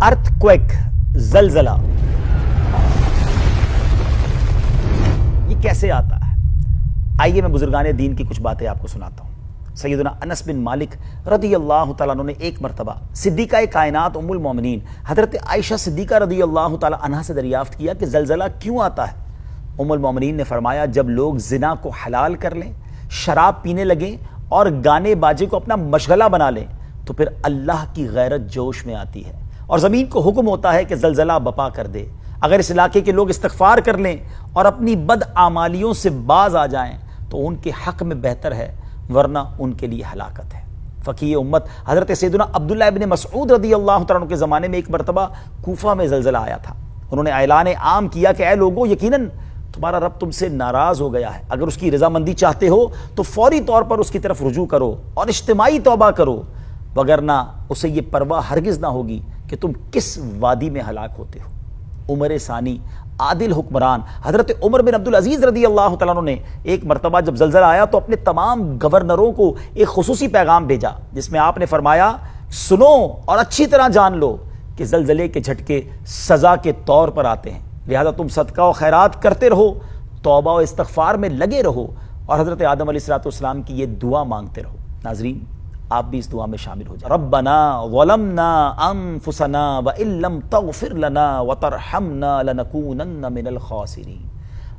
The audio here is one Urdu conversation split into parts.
ارتھ کویک، زلزلہ، یہ کیسے آتا ہے؟ آئیے میں بزرگان دین کی کچھ باتیں آپ کو سناتا ہوں۔ سیدنا انس بن مالک رضی اللہ تعالیٰ عنہ نے ایک مرتبہ صدیقہ کائنات ام المومنین حضرت عائشہ صدیقہ رضی اللہ تعالیٰ عنہا سے دریافت کیا کہ زلزلہ کیوں آتا ہے؟ ام المومنین نے فرمایا جب لوگ زنا کو حلال کر لیں، شراب پینے لگیں اور گانے باجے کو اپنا مشغلہ بنا لیں تو پھر اللہ کی غیرت جوش میں آتی ہے اور زمین کو حکم ہوتا ہے کہ زلزلہ بپا کر دے۔ اگر اس علاقے کے لوگ استغفار کر لیں اور اپنی بد اعمالیوں سے باز آ جائیں تو ان کے حق میں بہتر ہے، ورنہ ان کے لیے ہلاکت ہے۔ فقیہ امت حضرت سیدنا عبداللہ ابن مسعود رضی اللہ تعالیٰ عنہ کے زمانے میں ایک مرتبہ کوفہ میں زلزلہ آیا تھا۔ انہوں نے اعلان عام کیا کہ اے لوگو، یقیناً تمہارا رب تم سے ناراض ہو گیا ہے، اگر اس کی رضامندی چاہتے ہو تو فوری طور پر اس کی طرف رجوع کرو اور اجتماعی توبہ کرو، وگرنہ اسے یہ پرواہ ہرگز نہ ہوگی کہ تم کس وادی میں ہلاک ہوتے ہو۔ عمر ثانی عادل حکمران حضرت عمر بن عبدالعزیز رضی اللہ تعالیٰ عنہ نے ایک مرتبہ جب زلزلہ آیا تو اپنے تمام گورنروں کو ایک خصوصی پیغام بھیجا جس میں آپ نے فرمایا سنو اور اچھی طرح جان لو کہ زلزلے کے جھٹکے سزا کے طور پر آتے ہیں، لہذا تم صدقہ و خیرات کرتے رہو، توبہ و استغفار میں لگے رہو اور حضرت آدم علیہ السلام کی یہ دعا مانگتے رہو۔ ناظرین، آپ بھی اس دعا میں شامل ہو جائیں۔ ربنا ظلمنا انفسنا وان لم تغفر لنا وترحمنا لنکونن من الخاسرین۔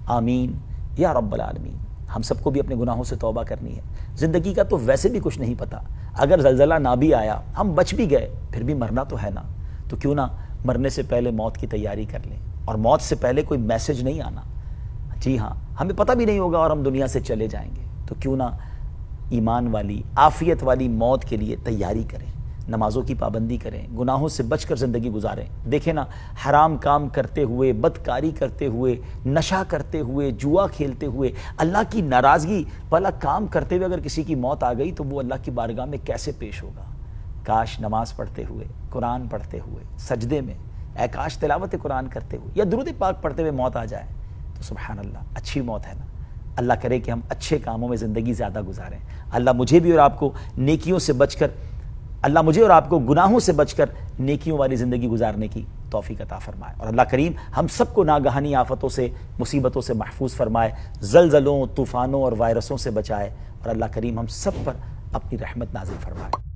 آمین یا رب العالمین۔ ہم سب کو بھی اپنے گناہوں سے توبہ کرنی ہے۔ زندگی کا تو ویسے بھی کچھ نہیں پتا، اگر زلزلہ نہ بھی آیا، ہم بچ بھی گئے، پھر بھی مرنا تو ہے نا، تو کیوں نہ مرنے سے پہلے موت کی تیاری کر لیں، اور موت سے پہلے کوئی میسج نہیں آنا۔ جی ہاں، ہمیں پتہ بھی نہیں ہوگا اور ہم دنیا سے چلے جائیں گے، تو کیوں نہ ایمان والی عافیت والی موت کے لیے تیاری کریں، نمازوں کی پابندی کریں، گناہوں سے بچ کر زندگی گزاریں۔ دیکھیں نا، حرام کام کرتے ہوئے، بدکاری کرتے ہوئے، نشہ کرتے ہوئے، جوا کھیلتے ہوئے، اللہ کی ناراضگی والا کام کرتے ہوئے اگر کسی کی موت آ گئی تو وہ اللہ کی بارگاہ میں کیسے پیش ہوگا؟ کاش نماز پڑھتے ہوئے، قرآن پڑھتے ہوئے، سجدے میں، اے کاش تلاوت قرآن کرتے ہوئے یا درود پاک پڑھتے ہوئے موت آ جائے تو سبحان اللہ، اچھی موت ہے نا۔ اللہ کرے کہ ہم اچھے کاموں میں زندگی زیادہ گزاریں۔ اللہ مجھے بھی اور آپ کو نیکیوں سے بچ کر، اللہ مجھے اور آپ کو گناہوں سے بچ کر نیکیوں والی زندگی گزارنے کی توفیق عطا فرمائے، اور اللہ کریم ہم سب کو ناگہانی آفتوں سے، مصیبتوں سے محفوظ فرمائے، زلزلوں، طوفانوں اور وائرسوں سے بچائے، اور اللہ کریم ہم سب پر اپنی رحمت نازل فرمائے۔